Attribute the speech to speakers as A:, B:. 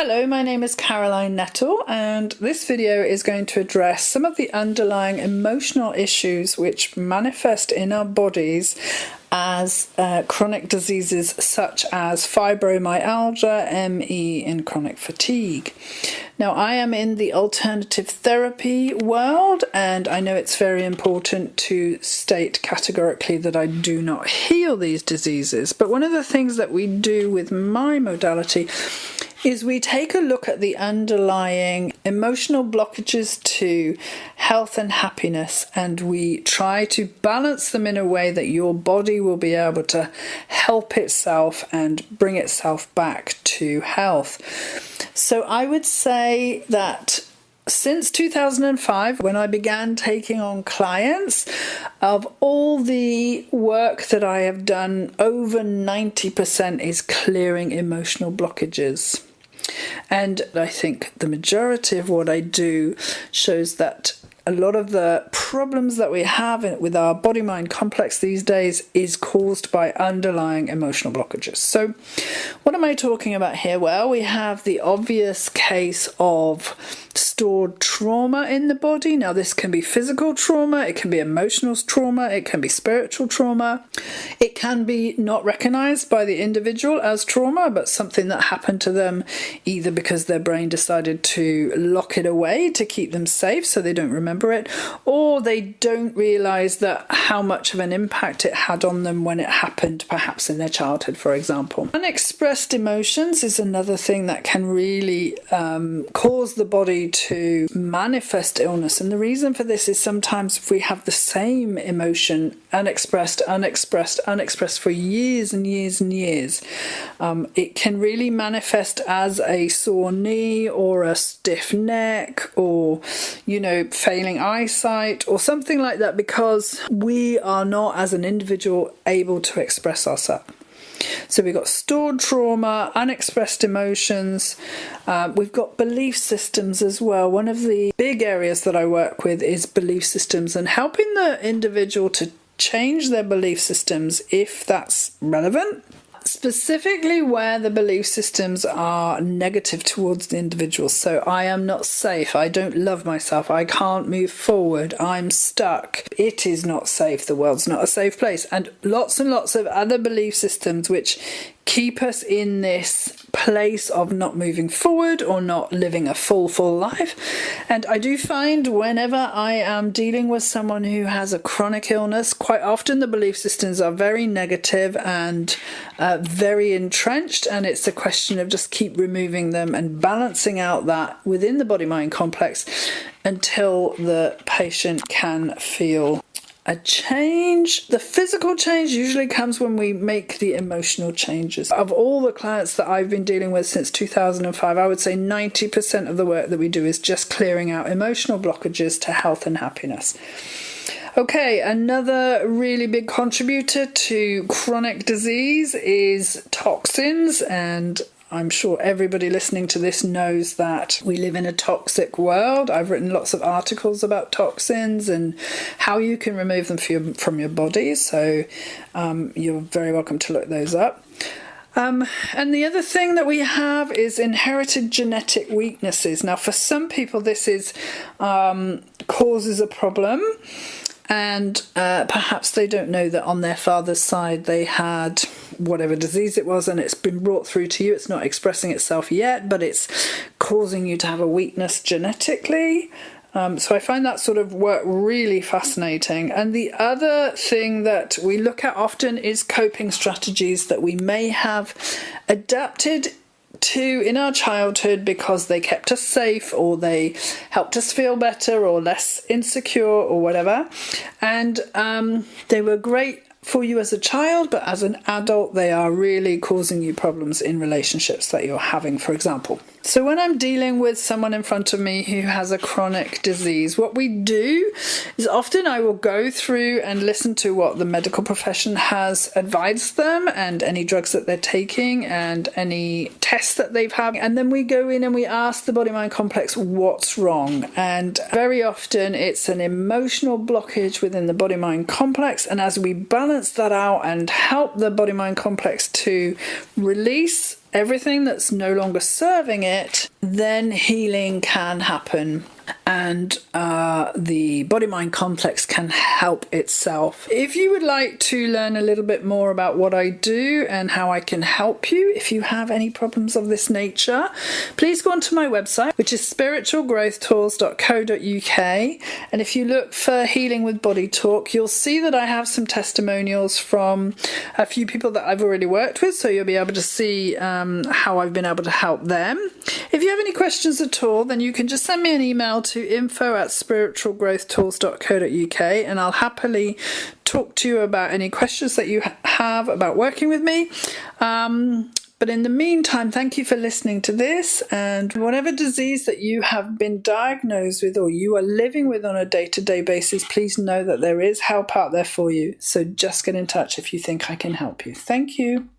A: Hello, my name is Caroline Nettle, and this video is going to address some of the underlying emotional issues which manifest in our bodies as chronic diseases such as fibromyalgia, ME, and chronic fatigue. Now, I am in the alternative therapy world, and I know it's very important to state categorically that I do not heal these diseases. But one of the things that we do with my modality is we take a look at the underlying emotional blockages to health and happiness, and we try to balance them in a way that your body will be able to help itself and bring itself back to health. So I would say that since 2005, when I began taking on clients, of all the work that I have done, over 90% is clearing emotional blockages. And I think the majority of what I do shows that a lot of the problems that we have with our body-mind complex these days is caused by underlying emotional blockages. So what am I talking about here? Well, we have the obvious case of stored trauma in the body. Now, this can be physical trauma, it can be emotional trauma, it can be spiritual trauma. It can be not recognized by the individual as trauma, but something that happened to them either because their brain decided to lock it away to keep them safe so they don't remember it, or they don't realize that how much of an impact it had on them when it happened, perhaps in their childhood, for example. Unexpressed emotions is another thing that can really cause the body to manifest illness. And the reason for this is sometimes if we have the same emotion unexpressed for years and years and years, it can really manifest as a sore knee or a stiff neck or, failing eyesight or something like that, because we are not, as an individual, able to express ourselves. So we've got stored trauma, unexpressed emotions, we've got belief systems as well. One of the big areas that I work with is belief systems and helping the individual to change their belief systems if that's relevant. Specifically where the belief systems are negative towards the individual. So I am not safe, I don't love myself, I can't move forward, I'm stuck, it is not safe, the world's not a safe place, and lots of other belief systems which keep us in this place of not moving forward or not living a full life. And I do find whenever I am dealing with someone who has a chronic illness, quite often the belief systems are very negative and very entrenched, and it's a question of just keep removing them and balancing out that within the body-mind complex until the patient can feel a change. The physical change usually comes when we make the emotional changes. Of all the clients that I've been dealing with since 2005, I would say 90% of the work that we do is just clearing out emotional blockages to health and happiness. Okay, another really big contributor to chronic disease is toxins, and I'm sure everybody listening to this knows that we live in a toxic world. I've written lots of articles about toxins and how you can remove them from your body, so you're very welcome to look those up. And the other thing that we have is inherited genetic weaknesses. Now, for some people, this is causes a problem. And perhaps they don't know that on their father's side they had whatever disease it was and it's been brought through to you. It's not expressing itself yet, but it's causing you to have a weakness genetically. So I find that sort of work really fascinating. And the other thing that we look at often is coping strategies that we may have adapted to in our childhood because they kept us safe or they helped us feel better or less insecure or whatever, and they were great for you as a child, but as an adult they are really causing you problems in relationships that you're having, for example. So when I'm dealing with someone in front of me who has a chronic disease, what we do is often I will go through and listen to what the medical profession has advised them and any drugs that they're taking and any tests that they've had. And then we go in and we ask the body-mind complex what's wrong. And very often it's an emotional blockage within the body-mind complex. And as we balance that out and help the body-mind complex to release everything that's no longer serving it, then healing can happen, and the body-mind complex can help itself. If you would like to learn a little bit more about what I do and how I can help you if you have any problems of this nature, please go onto my website, which is spiritualgrowthtools.co.uk, and if you look for Healing with Body Talk, you'll see that I have some testimonials from a few people that I've already worked with, so you'll be able to see how I've been able to help them. If you have any questions at all, then you can just send me an email to info@spiritualgrowthtools.co.uk, and I'll happily talk to you about any questions that you have about working with me. But in the meantime, thank you for listening to this, and whatever disease that you have been diagnosed with or you are living with on a day-to-day basis, please know that there is help out there for you. So just get in touch if you think I can help you. Thank you.